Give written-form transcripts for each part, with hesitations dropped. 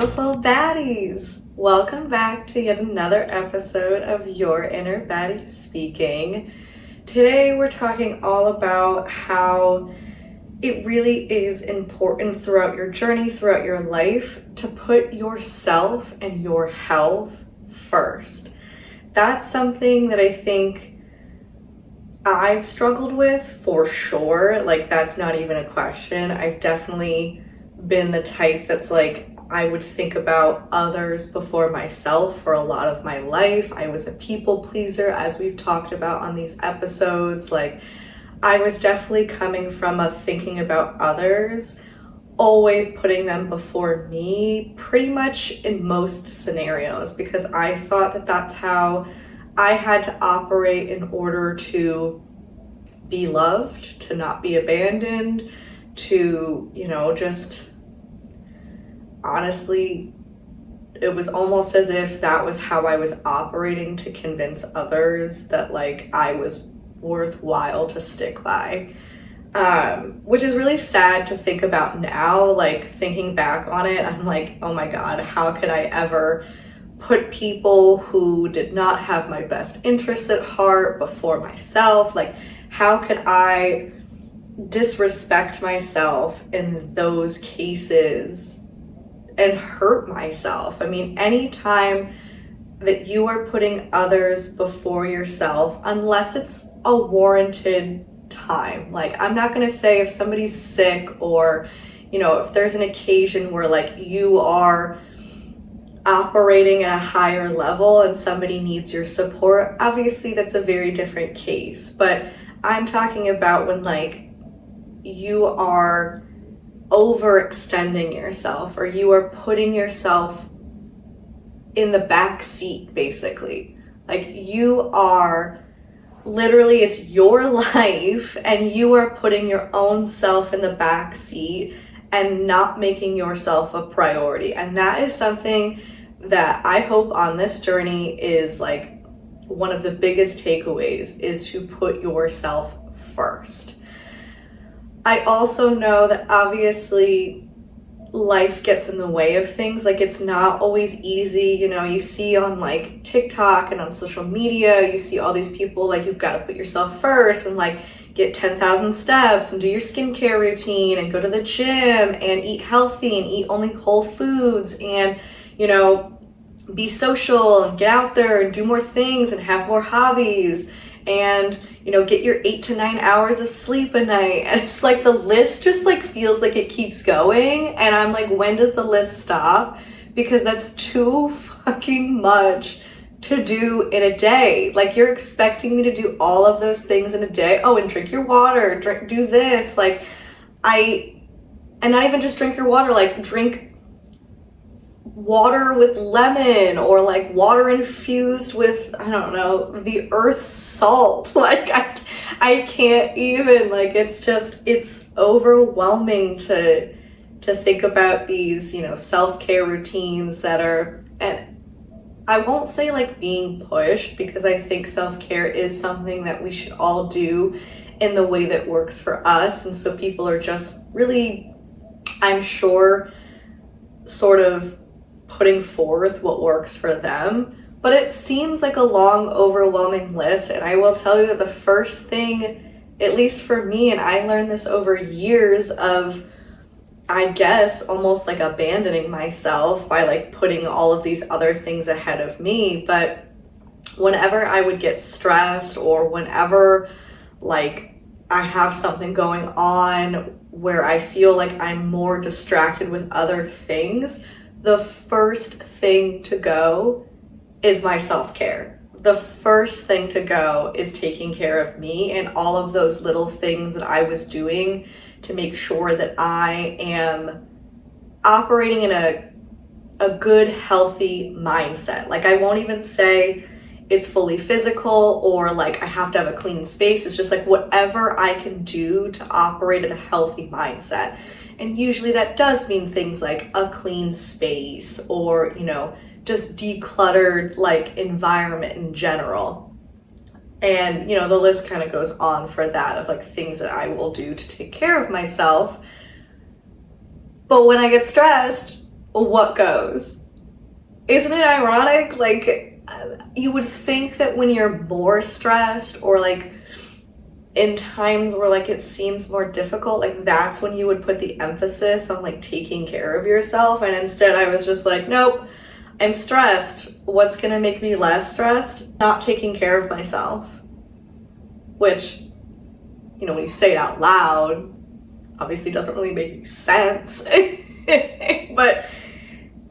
beautiful baddies. Welcome back to yet another episode of Your Inner Baddie Speaking. Today we're talking all about how it really is important throughout your journey, throughout your life, to put yourself and your health first. That's something that I think I've struggled with for sure. Like, that's not even a question. I've definitely been the type that's like, I would think about others before myself for a lot of my life. I was a people pleaser, as we've talked about on these episodes. Like, I was definitely coming from a thinking about others, always putting them before me, pretty much in most scenarios, because I thought that that's how I had to operate in order to be loved, to not be abandoned, to, just honestly, it was almost as if that was how I was operating to convince others that like I was worthwhile to stick by, which is really sad to think about now. Like, thinking back on it, I'm like, oh my God, how could I ever put people who did not have my best interests at heart before myself? Like, how could I disrespect myself in those cases and hurt myself? I mean, anytime that you are putting others before yourself, unless it's a warranted time. Like, I'm not going to say if somebody's sick or, if there's an occasion where like you are operating at a higher level and somebody needs your support, obviously that's a very different case. But I'm talking about when like you are overextending yourself, or you are putting yourself in the back seat, basically. Like, you are literally, it's your life and you are putting your own self in the back seat and not making yourself a priority. And that is something that I hope on this journey is like one of the biggest takeaways, is to put yourself first. I also know that obviously life gets in the way of things. Like, it's not always easy. You see on like TikTok and on social media, you see all these people like, you've got to put yourself first and like get 10,000 steps and do your skincare routine and go to the gym and eat healthy and eat only whole foods and, be social and get out there and do more things and have more hobbies and, get your 8 to 9 hours of sleep a night. And it's like the list just like feels like it keeps going. And I'm like, when does the list stop? Because that's too fucking much to do in a day. Like, you're expecting me to do all of those things in a day. Oh, and drink your water, do this. Like, and not even just drink your water, like drink water with lemon, or like water infused with, I don't know, the earth's salt. Like, I can't even, like, it's overwhelming to think about these, self-care routines that are, and I won't say like being pushed, because I think self-care is something that we should all do in the way that works for us. And so people are just really, I'm sure, sort of putting forth what works for them. But it seems like a long, overwhelming list. And I will tell you that the first thing, at least for me, and I learned this over years of, I guess, almost like abandoning myself by like putting all of these other things ahead of me. But whenever I would get stressed, or whenever like I have something going on where I feel like I'm more distracted with other things, the first thing to go is my self-care. The first thing to go is taking care of me, and all of those little things that I was doing to make sure that I am operating in a good, healthy mindset. Like, I won't even say it's fully physical or like I have to have a clean space. It's just like whatever I can do to operate in a healthy mindset. And usually that does mean things like a clean space, or, just decluttered like environment in general. And, the list kind of goes on for that, of like things that I will do to take care of myself. But when I get stressed, what goes. Isn't it ironic? Like, you would think that when you're more stressed or like in times where like it seems more difficult, like that's when you would put the emphasis on like taking care of yourself. And instead I was just like, nope, I'm stressed. What's gonna make me less stressed? Not taking care of myself. Which, you know, when you say it out loud, obviously doesn't really make sense. But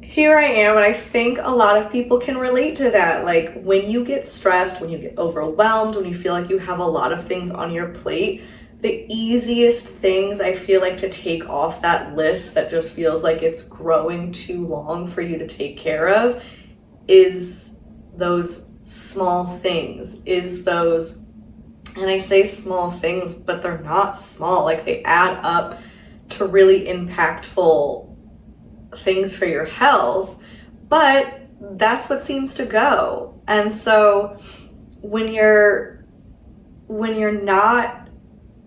here I am, and I think a lot of people can relate to that. Like, when you get stressed, when you get overwhelmed, when you feel like you have a lot of things on your plate, the easiest things I feel like to take off that list that just feels like it's growing too long for you to take care of is those small things, and I say small things, but they're not small. Like, they add up to really impactful things for your health, but that's what seems to go. And so when you're not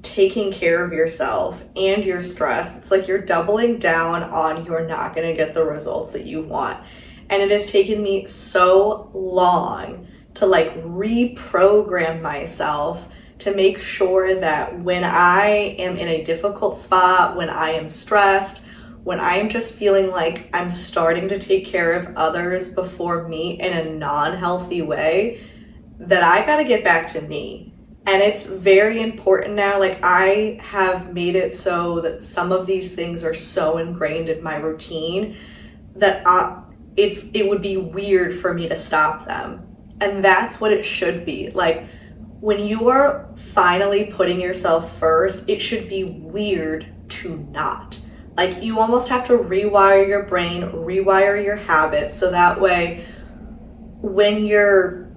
taking care of yourself and you're stressed, it's like you're doubling down on you're not going to get the results that you want. And it has taken me so long to like reprogram myself to make sure that when I am in a difficult spot, when I am stressed, when I am just feeling like I'm starting to take care of others before me in a non-healthy way, that I gotta get back to me. And it's very important now. Like, I have made it so that some of these things are so ingrained in my routine that it would be weird for me to stop them. And that's what it should be. Like, when you are finally putting yourself first, it should be weird to not. Like, you almost have to rewire your brain, rewire your habits, so that way when you're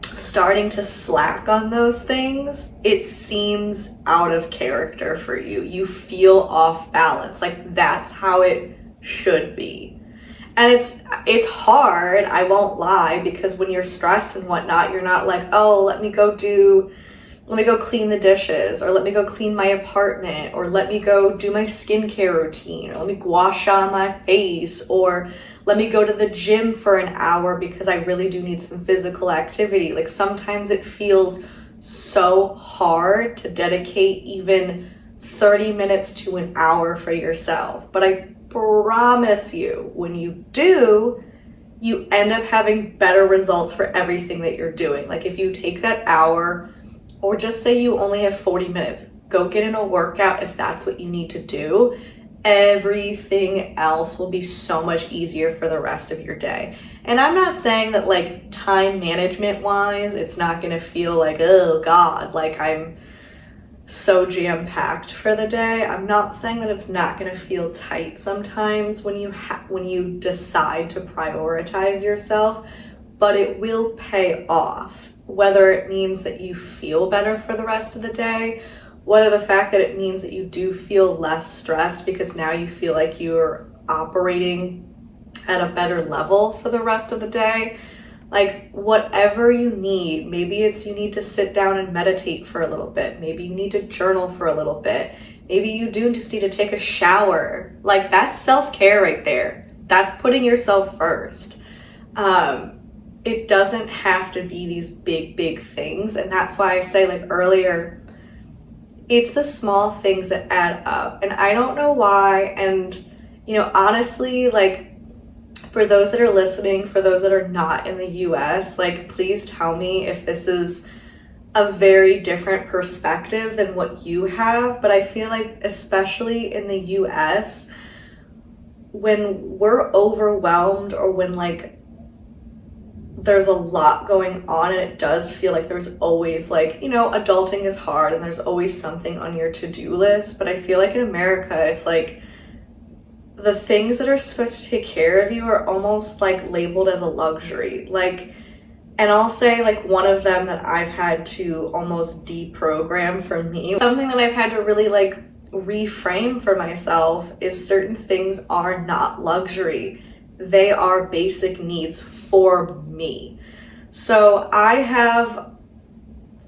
starting to slack on those things, it seems out of character for you. You feel off balance. Like, that's how it should be. And it's hard, I won't lie, because when you're stressed and whatnot, you're not like, oh, let me go clean the dishes, or let me go clean my apartment, or let me go do my skincare routine, or let me gua sha my face, or let me go to the gym for an hour because I really do need some physical activity. Like, sometimes it feels so hard to dedicate even 30 minutes to an hour for yourself. But I promise you, when you do, you end up having better results for everything that you're doing. Like, if you take that hour, or just say you only have 40 minutes, go get in a workout if that's what you need to do. Everything else will be so much easier for the rest of your day. And I'm not saying that, like, time management wise, it's not gonna feel like, oh God, like I'm so jam-packed for the day. I'm not saying that it's not gonna feel tight sometimes when you decide to prioritize yourself, but it will pay off. Whether it means that you feel better for the rest of the day, whether the fact that it means that you do feel less stressed because now you feel like you're operating at a better level for the rest of the day. Like, whatever you need. Maybe it's you need to sit down and meditate for a little bit. Maybe you need to journal for a little bit. Maybe you do just need to take a shower. Like, that's self-care right there. That's putting yourself first. It doesn't have to be these big things. And that's why I say, like earlier, it's the small things that add up. And I don't know why. And, you know, honestly, like, for those that are listening, for those that are not in the US, like, please tell me if this is a very different perspective than what you have. But I feel like, especially in the US, when we're overwhelmed, or when, like, there's a lot going on, and it does feel like there's always, like, you know, adulting is hard and there's always something on your to-do list. But I feel like in America, it's like the things that are supposed to take care of you are almost like labeled as a luxury. Like, and I'll say, like, one of them that I've had to almost deprogram for me, something that I've had to really like reframe for myself, is certain things are not luxury. They are basic needs for me. So I have,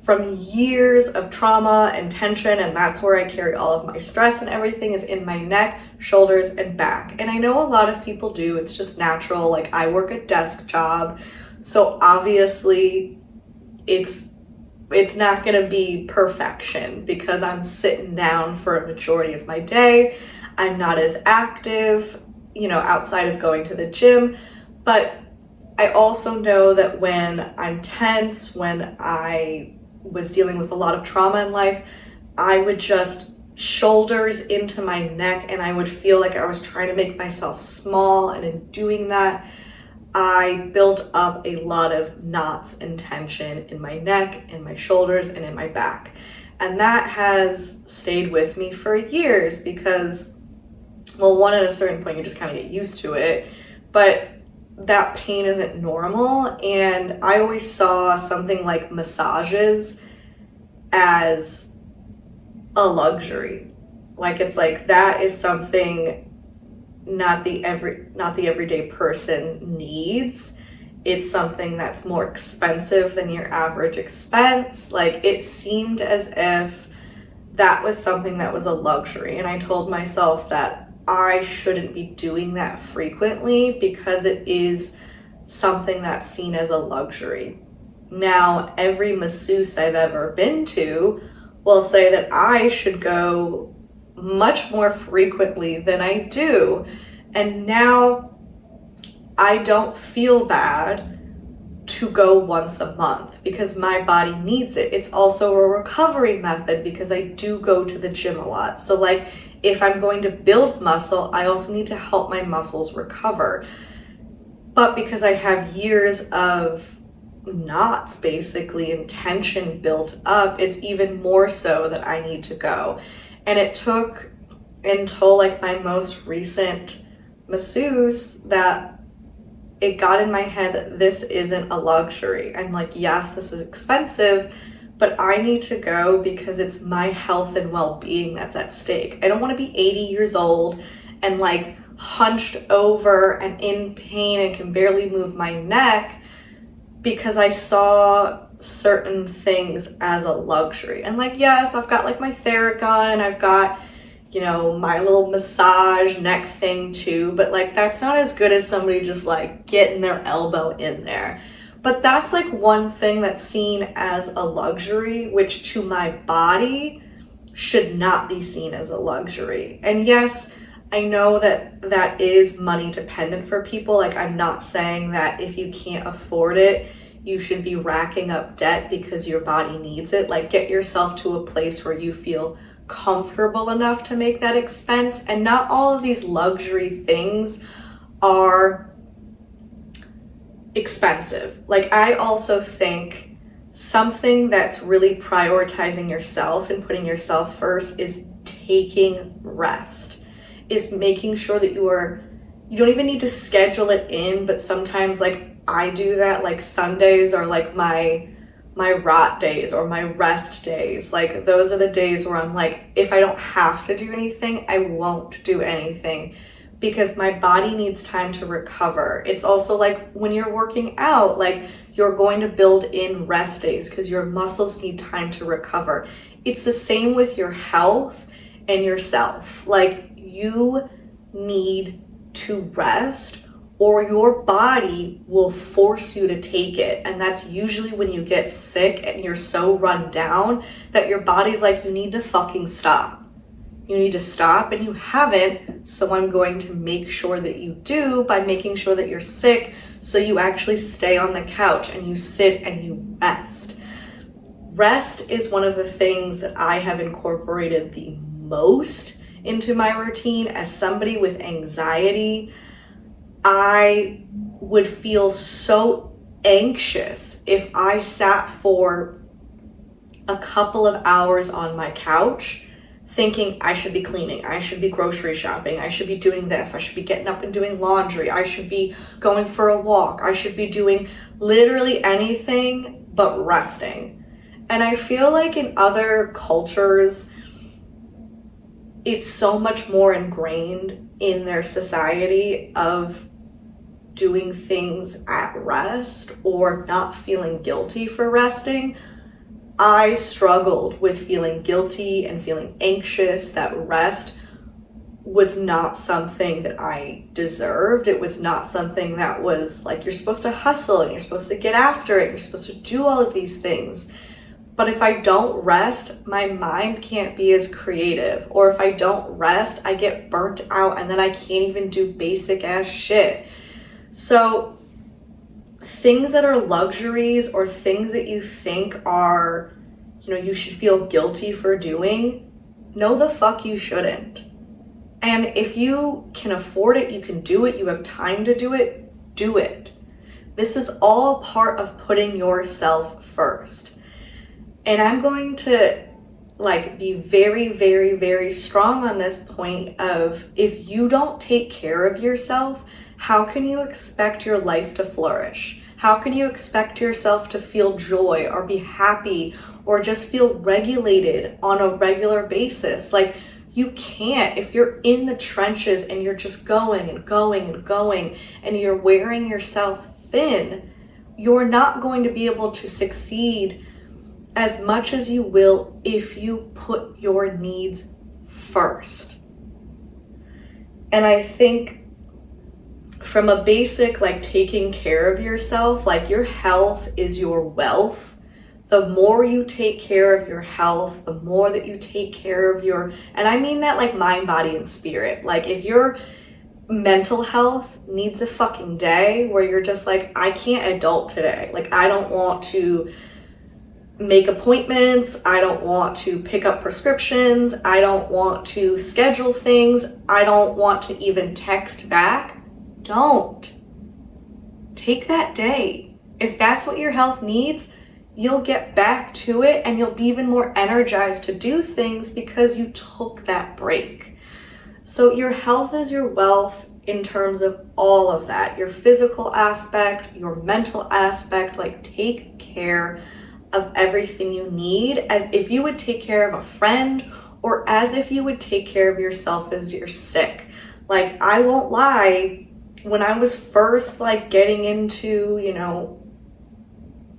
from years of trauma and tension, and that's where I carry all of my stress and everything is in my neck, shoulders, and back. And I know a lot of people do, it's just natural. Like, I work a desk job, so obviously it's not going to be perfection because I'm sitting down for a majority of my day. I'm not as active, outside of going to the gym. But I also know that when I'm tense, when I was dealing with a lot of trauma in life, I would just shoulders into my neck and I would feel like I was trying to make myself small. And in doing that, I built up a lot of knots and tension in my neck, in my shoulders, and in my back. And that has stayed with me for years because, well, one, at a certain point, you just kind of get used to it, but that pain isn't normal. And I always saw something like massages as a luxury. Like, it's like, that is something not the everyday person needs. It's something that's more expensive than your average expense. Like, it seemed as if that was something that was a luxury. And I told myself that I shouldn't be doing that frequently because it is something that's seen as a luxury. Now, every masseuse I've ever been to will say that I should go much more frequently than I do. And now I don't feel bad to go once a month because my body needs it. It's also a recovery method because I do go to the gym a lot. So like, if I'm going to build muscle, I also need to help my muscles recover. But because I have years of knots basically and tension built up, it's even more so that I need to go. And it took until like my most recent masseuse that it got in my head that this isn't a luxury. I'm like, yes, this is expensive, but I need to go because it's my health and well-being that's at stake. I don't want to be 80 years old and like hunched over and in pain and can barely move my neck because I saw certain things as a luxury. And like, yes, I've got like my Theragun, I've got, my little massage neck thing too, but like, that's not as good as somebody just like getting their elbow in there. But that's like one thing that's seen as a luxury, which to my body should not be seen as a luxury. And yes, I know that that is money dependent for people. Like, I'm not saying that if you can't afford it, you should be racking up debt because your body needs it. Like, get yourself to a place where you feel comfortable enough to make that expense. And not all of these luxury things are expensive. Like, I also think something that's really prioritizing yourself and putting yourself first is taking rest, is making sure that you don't even need to schedule it in, but sometimes like I do that, like Sundays are like my rot days or my rest days. Like, those are the days where I'm like, if I don't have to do anything, I won't do anything because my body needs time to recover. It's also like when you're working out, like you're going to build in rest days because your muscles need time to recover. It's the same with your health and yourself. Like, you need to rest or your body will force you to take it. And that's usually when you get sick and you're so run down that your body's like, you need to fucking stop. You need to stop, and you haven't, so I'm going to make sure that you do by making sure that you're sick so you actually stay on the couch and you sit and you rest. Rest is one of the things that I have incorporated the most into my routine. As somebody with anxiety, I would feel so anxious if I sat for a couple of hours on my couch thinking I should be cleaning, I should be grocery shopping, I should be doing this, I should be getting up and doing laundry, I should be going for a walk, I should be doing literally anything but resting. And I feel like in other cultures, it's so much more ingrained in their society of doing things at rest or not feeling guilty for resting. I struggled with feeling guilty and feeling anxious that rest was not something that I deserved. It was not something that was like, you're supposed to hustle and you're supposed to get after it. You're supposed to do all of these things. But if I don't rest, my mind can't be as creative. Or if I don't rest, I get burnt out and then I can't even do basic ass shit. So things that are luxuries or things that you think are, you should feel guilty for doing, no the fuck you shouldn't. And if you can afford it, you can do it, you have time to do it, do it. This is all part of putting yourself first. And I'm going to be very, very, very strong on this point of, if you don't take care of yourself, how can you expect your life to flourish? How can you expect yourself to feel joy or be happy or just feel regulated on a regular basis? You can't. If you're in the trenches and you're just going and going and going and you're wearing yourself thin, you're not going to be able to succeed as much as you will if you put your needs first. And I think from a basic, taking care of yourself, your health is your wealth. The more you take care of your health, the more that you take care of and I mean that mind, body, and spirit. If your mental health needs a fucking day where you're just I can't adult today. I don't want to make appointments. I don't want to pick up prescriptions. I don't want to schedule things. I don't want to even text back. Don't. Take that day. If that's what your health needs, you'll get back to it and you'll be even more energized to do things because you took that break. So your health is your wealth in terms of all of that. Your physical aspect, your mental aspect, take care of everything you need as if you would take care of a friend or as if you would take care of yourself as you're sick. I won't lie, when I was first getting into,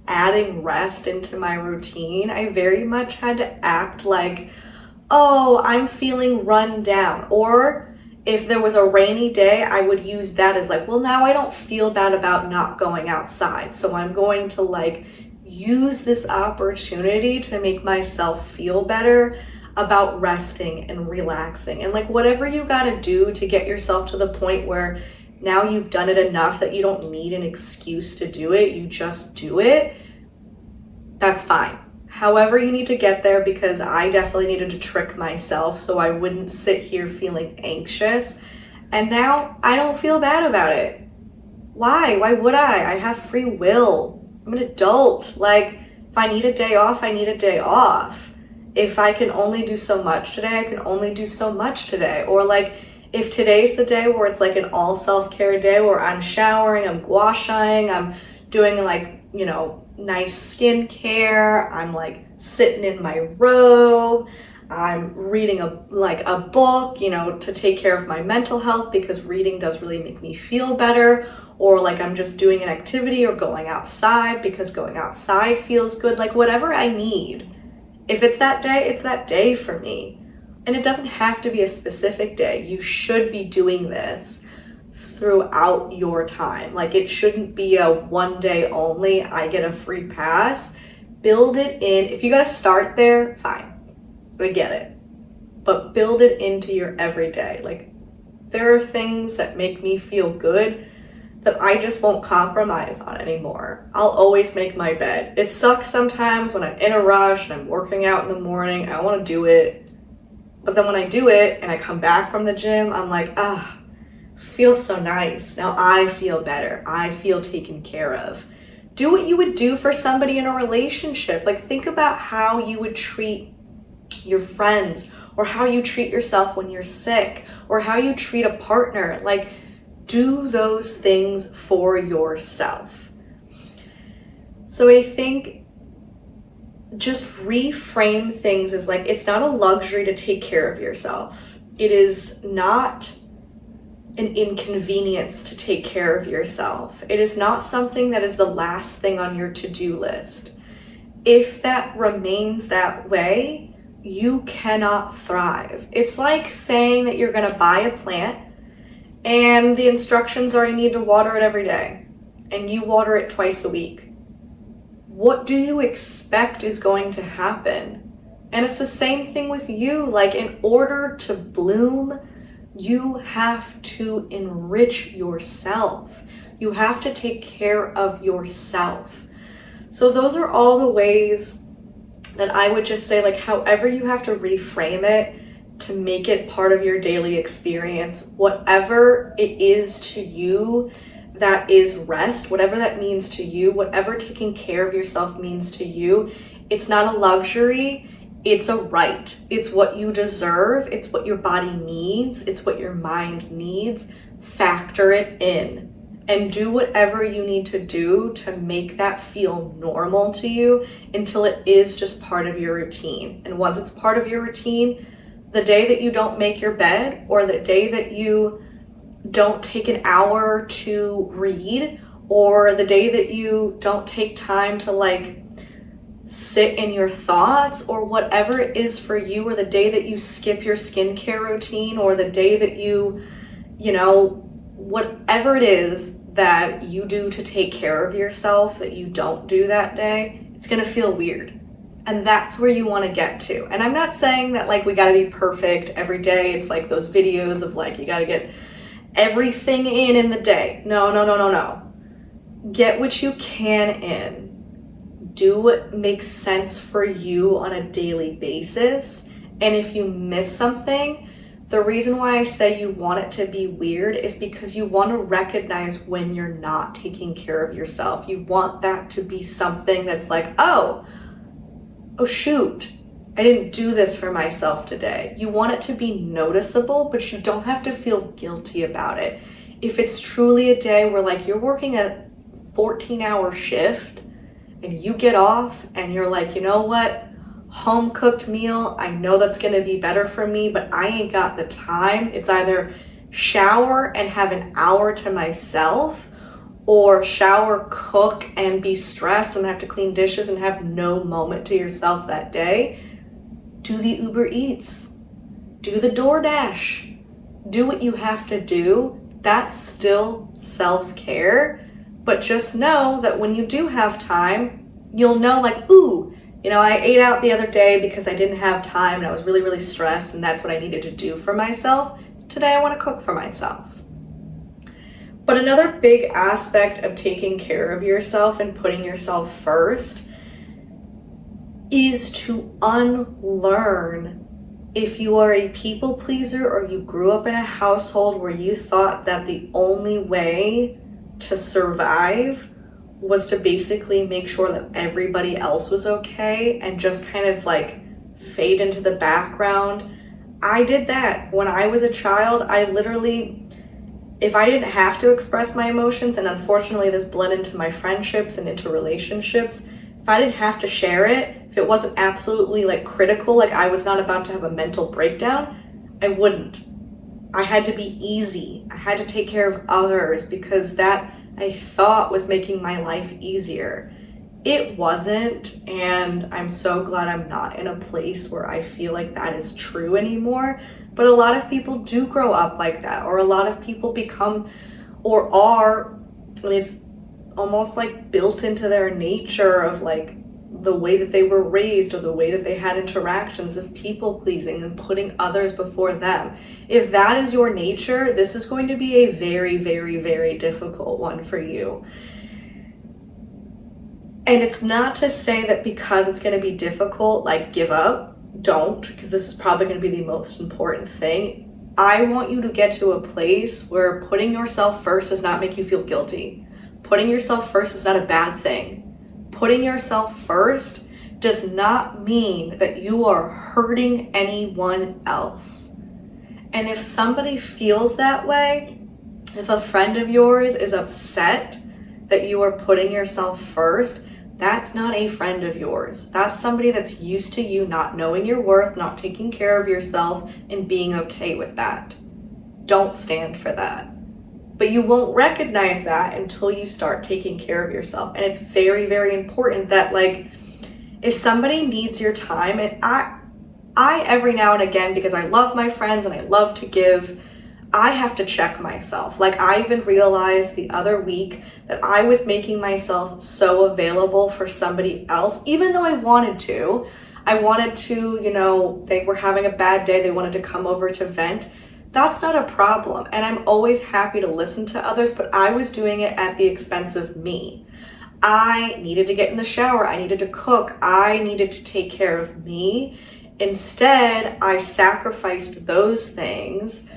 adding rest into my routine, I very much had to act oh, I'm feeling run down. Or if there was a rainy day, I would use that as well, now I don't feel bad about not going outside. So I'm going to use this opportunity to make myself feel better about resting and relaxing. And whatever you got to do to get yourself to the point where now you've done it enough that you don't need an excuse to do it, you just do it, that's fine. However you need to get there, because I definitely needed to trick myself so I wouldn't sit here feeling anxious. And now I don't feel bad about it. Why? Why would I? I have free will. I'm an adult. If I need a day off, I need a day off. If I can only do so much today, I can only do so much today. Or if today's the day where it's an all self-care day where I'm showering, I'm gua shaing, I'm doing nice skincare, I'm sitting in my robe, I'm reading a book, to take care of my mental health, because reading does really make me feel better. Or I'm just doing an activity or going outside because going outside feels good. Whatever I need. If it's that day, it's that day for me. And it doesn't have to be a specific day. You should be doing this throughout your time. It shouldn't be a one day only, I get a free pass. Build it in. If you got to start there, fine. I get it. But build it into your everyday. There are things that make me feel good that I just won't compromise on anymore. I'll always make my bed. It sucks sometimes when I'm in a rush and I'm working out in the morning. I want to do it. But then when I do it and I come back from the gym, I'm feels so nice. Now I feel better. I feel taken care of. Do what you would do for somebody in a relationship. Think about how you would treat your friends, or how you treat yourself when you're sick, or how you treat a partner. Do those things for yourself. So I think just reframe things as it's not a luxury to take care of yourself. It is not an inconvenience to take care of yourself. It is not something that is the last thing on your to-do list. if that remains that way, you cannot thrive. It's like saying that you're going to buy a plant and the instructions are you need to water it every day and you water it twice a week. What do you expect is going to happen? And it's the same thing with you. Like, in order to bloom, you have to enrich yourself. You have to take care of yourself. So those are all the ways that I would just say, like, however you have to reframe it to make it part of your daily experience, whatever it is to you that is rest, whatever that means to you, whatever taking care of yourself means to you, it's not a luxury, it's a right. It's what you deserve, it's what your body needs, it's what your mind needs. Factor it in and do whatever you need to do to make that feel normal to you until it is just part of your routine. And once it's part of your routine, the day that you don't make your bed, or the day that you don't take an hour to read, or the day that you don't take time to like sit in your thoughts, or whatever it is for you, or the day that you skip your skincare routine, or the day that you whatever it is that you do to take care of yourself that you don't do that day, it's gonna feel weird. And that's where you want to get to. And I'm not saying that like we got to be perfect every day. It's like those videos of like you got to get everything in the day. No. Get what you can in. Do what makes sense for you on a daily basis. And if you miss something, the reason why I say you want it to be weird is because you want to recognize when you're not taking care of yourself. You want that to be something that's like, oh shoot, I didn't do this for myself today. You want it to be noticeable, but you don't have to feel guilty about it. If it's truly a day where like you're working a 14-hour shift and you get off and you're like, you know what? Home cooked meal, I know that's gonna be better for me, but I ain't got the time. It's either shower and have an hour to myself, or shower, cook, and be stressed and have to clean dishes and have no moment to yourself that day. Do the Uber Eats. Do the DoorDash. Do what you have to do. That's still self-care. But just know that when you do have time, you'll know like, ooh, I ate out the other day because I didn't have time and I was really, really stressed and that's what I needed to do for myself. Today I want to cook for myself. But another big aspect of taking care of yourself and putting yourself first is to unlearn if you are a people pleaser or you grew up in a household where you thought that the only way to survive was to basically make sure that everybody else was okay and just kind of like fade into the background. I did that when I was a child. I literally, if I didn't have to express my emotions, and unfortunately this bled into my friendships and into relationships, if I didn't have to share it, if it wasn't absolutely like critical, like I was not about to have a mental breakdown, I wouldn't. I had to be easy. I had to take care of others because that I thought was making my life easier. It wasn't, and I'm so glad I'm not in a place where I feel like that is true anymore. But a lot of people do grow up like that, or a lot of people become or are, and it's almost like built into their nature of like the way that they were raised or the way that they had interactions of people pleasing and putting others before them. If that is your nature, this is going to be a very, very, very difficult one for you. And it's not to say that because it's going to be difficult, like give up. Don't, because this is probably going to be the most important thing. I want you to get to a place where putting yourself first does not make you feel guilty. Putting yourself first is not a bad thing. Putting yourself first does not mean that you are hurting anyone else. And if somebody feels that way, if a friend of yours is upset that you are putting yourself first, that's not a friend of yours. That's somebody that's used to you not knowing your worth, not taking care of yourself, and being okay with that. Don't stand for that. But you won't recognize that until you start taking care of yourself. And it's very, very important that like, If somebody needs your time, and I every now and again, because I love my friends and I love to give, I have to check myself. Like, I even realized the other week that I was making myself so available for somebody else, even though I wanted to. You know, they were having a bad day, they wanted to come over to vent. That's not a problem. And I'm always happy to listen to others, but I was doing it at the expense of me. I needed to get in the shower, I needed to cook, I needed to take care of me. Instead, I sacrificed those things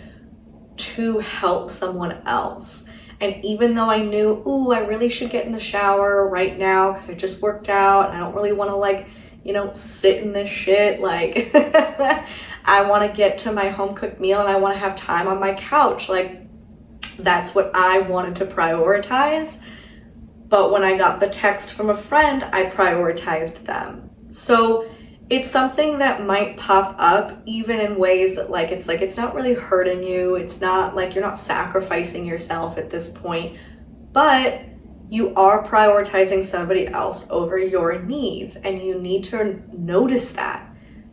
to help someone else. And even though I knew, ooh, I really should get in the shower right now because I just worked out and I don't really want to, like, you know, sit in this shit, like I want to get to my home cooked meal and I want to have time on my couch. Like, that's what I wanted to prioritize. But when I got the text from a friend, I prioritized them. So it's something that might pop up even in ways that it's not really hurting you. It's not like you're not sacrificing yourself at this point, but you are prioritizing somebody else over your needs, and you need to notice that.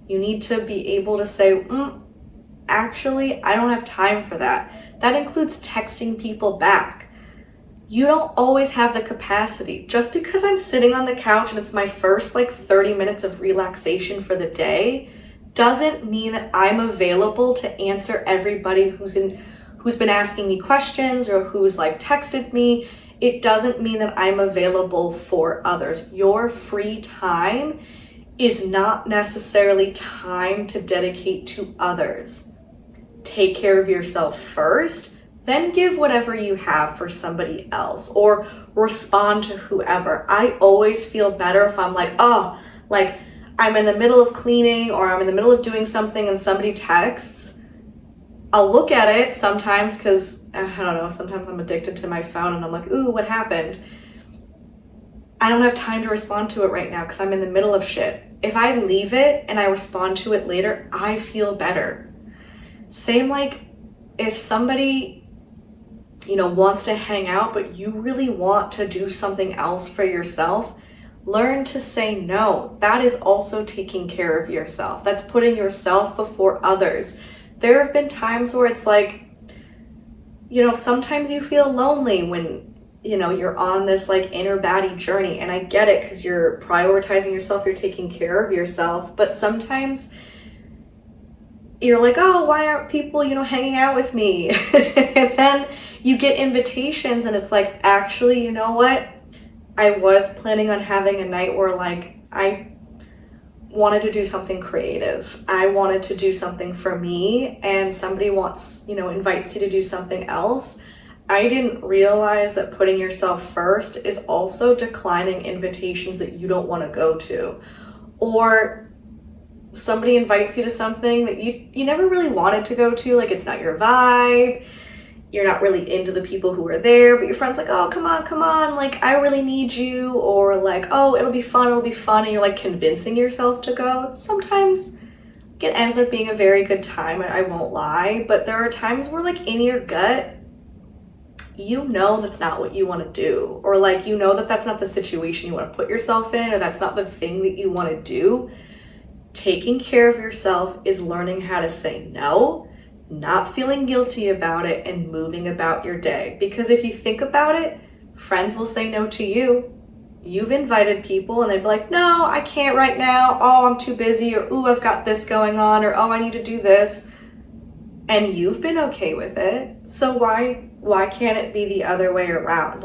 You need to be able to say, actually, I don't have time for that. That includes texting people back. You don't always have the capacity. Just because I'm sitting on the couch and it's my first 30 minutes of relaxation for the day doesn't mean that I'm available to answer everybody who's been asking me questions or who's texted me. It doesn't mean that I'm available for others. Your free time is not necessarily time to dedicate to others. Take care of yourself first, then give whatever you have for somebody else or respond to whoever. I always feel better if I'm I'm in the middle of cleaning or I'm in the middle of doing something and somebody texts. I'll look at it sometimes because, I don't know, sometimes I'm addicted to my phone and I'm like, ooh, what happened? I don't have time to respond to it right now because I'm in the middle of shit. If I leave it and I respond to it later, I feel better. Same if somebody wants to hang out, but you really want to do something else for yourself, learn to say no. That is also taking care of yourself. That's putting yourself before others. There have been times where it's sometimes you feel lonely when, you're on this inner baddie journey. And I get it because you're prioritizing yourself, you're taking care of yourself. But sometimes you're like, oh, why aren't people, hanging out with me? And then you get invitations and it's actually, you know what? I was planning on having a night where I wanted to do something creative. I wanted to do something for me and somebody invites you to do something else. I didn't realize that putting yourself first is also declining invitations that you don't want to go to. Or somebody invites you to something that you never really wanted to go to, it's not your vibe, you're not really into the people who are there, but your friend's oh, come on, I really need you, or oh, it'll be fun, and you're convincing yourself to go. Sometimes it ends up being a very good time, I won't lie, but there are times where in your gut, that's not what you want to do, or that that's not the situation you want to put yourself in, or that's not the thing that you want to do. Taking care of yourself is learning how to say no, not feeling guilty about it, and moving about your day. Because if you think about it, friends will say no to you. You've invited people and they'd be like, no, I can't right now. Oh, I'm too busy. Or, ooh, I've got this going on. Or, oh, I need to do this. And you've been okay with it. So why can't it be the other way around?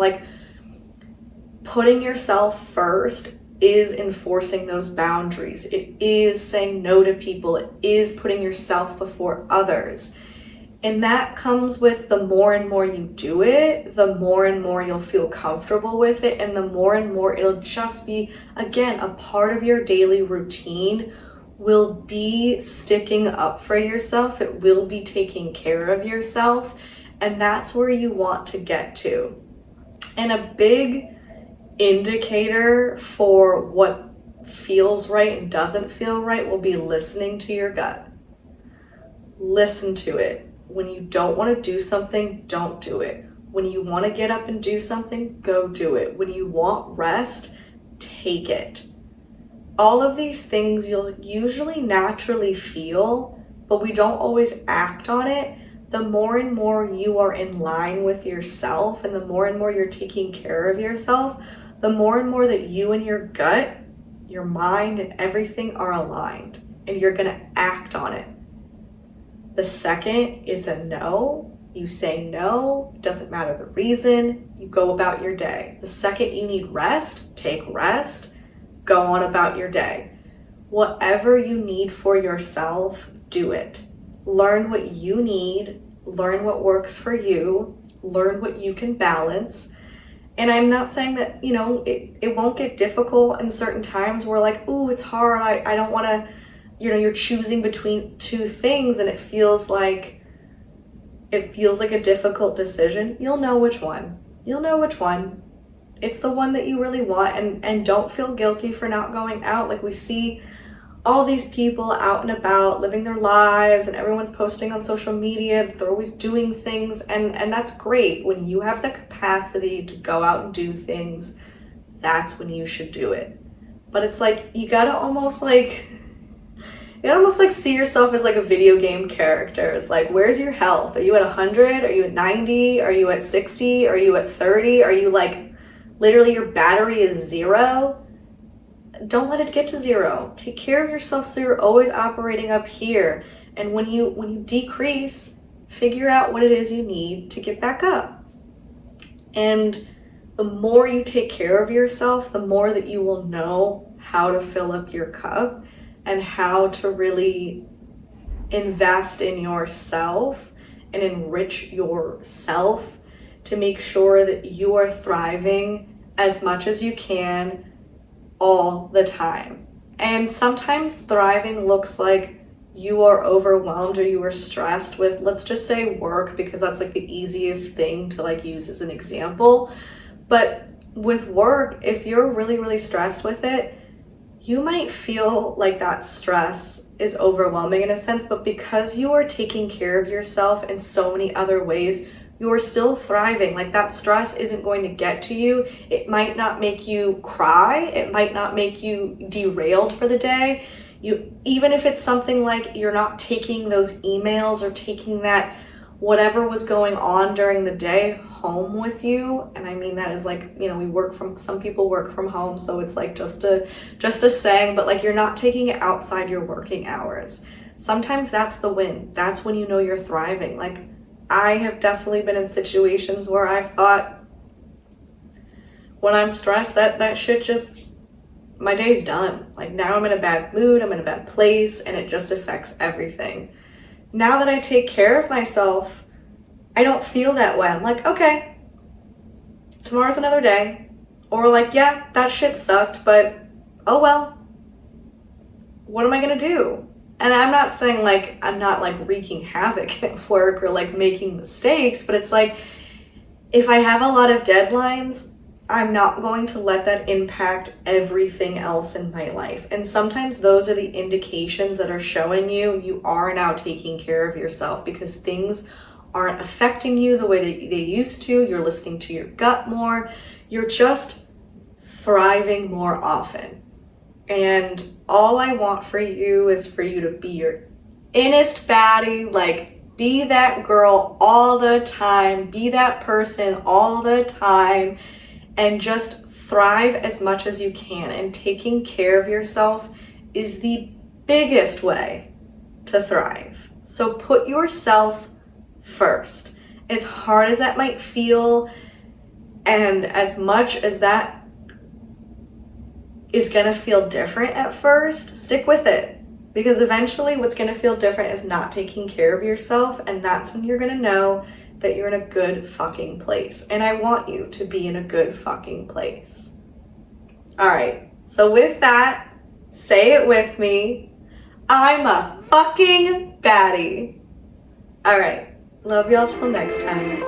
Putting yourself first is enforcing those boundaries. It is saying no to people. It is putting yourself before others. And that comes with the more and more you do it, the more and more you'll feel comfortable with it, and the more and more it'll just be, again, a part of your daily routine. Will be sticking up for yourself. It will be taking care of yourself. And that's where you want to get to. And a big indicator for what feels right and doesn't feel right will be listening to your gut. Listen to it. When you don't want to do something, don't do it. When you want to get up and do something, go do it. When you want rest, take it. all of these things you'll usually naturally feel, but we don't always act on it. The more and more you are in line with yourself, and the more and more you're taking care of yourself, the more and more that you and your gut, your mind, and everything are aligned, and you're gonna act on it. The second it's a no, you say no, it doesn't matter the reason, you go about your day. The second you need rest, take rest, go on about your day. Whatever you need for yourself, do it. Learn what you need, learn what works for you, learn what you can balance. And I'm not saying that, it won't get difficult in certain times where like, ooh, it's hard, I don't want to, you're choosing between two things and it feels like a difficult decision. You'll know which one. It's the one that you really want, and don't feel guilty for not going out. Like, we see all these people out and about living their lives, and everyone's posting on social media that they're always doing things, and that's great. When you have the capacity to go out and do things, that's when you should do it. But it's like, you gotta almost like see yourself as like a video game character. It's like, where's your health? Are you at 100? Are you at 90? Are you at 60? Are you at 30? Are you like, literally your battery is 0? Don't let it get to 0. Take care of yourself so you're always operating up here. And when you decrease, figure out what it is you need to get back up. And the more you take care of yourself, the more that you will know how to fill up your cup and how to really invest in yourself and enrich yourself to make sure that you are thriving as much as you can all the time. And sometimes thriving looks like you are overwhelmed or you are stressed with, let's just say, work, because that's like the easiest thing to like use as an example. But with work, if you're really, really stressed with it, you might feel like that stress is overwhelming in a sense, but because you are taking care of yourself in so many other ways, you are still thriving. Like, that stress isn't going to get to you. It might not make you cry. It might not make you derailed for the day. Even if it's something like you're not taking those emails or taking that whatever was going on during the day home with you. And I mean that is like, some people work from home, so it's like just a saying, but like, you're not taking it outside your working hours. Sometimes that's the win. That's when you know you're thriving. Like, I have definitely been in situations where I've thought, when I'm stressed, that shit just, my day's done. Like, now I'm in a bad mood, I'm in a bad place, and it just affects everything. Now that I take care of myself, I don't feel that way. I'm like, okay, tomorrow's another day. Or like, yeah, that shit sucked, but oh well. What am I gonna do? And I'm not saying like, I'm not like wreaking havoc at work or like making mistakes, but it's like, if I have a lot of deadlines, I'm not going to let that impact everything else in my life. And sometimes those are the indications that are showing you are now taking care of yourself, because things aren't affecting you the way that they used to. You're listening to your gut more. You're just thriving more often. And all I want for you is for you to be your innest baddie, like, be that girl all the time, be that person all the time, and just thrive as much as you can. And taking care of yourself is the biggest way to thrive. So put yourself first. As hard as that might feel, and as much as that is gonna feel different at first, stick with it. Because eventually what's gonna feel different is not taking care of yourself, and that's when you're gonna know that you're in a good fucking place. And I want you to be in a good fucking place. All right, so with that, say it with me. I'm a fucking baddie. All right, love y'all till next time.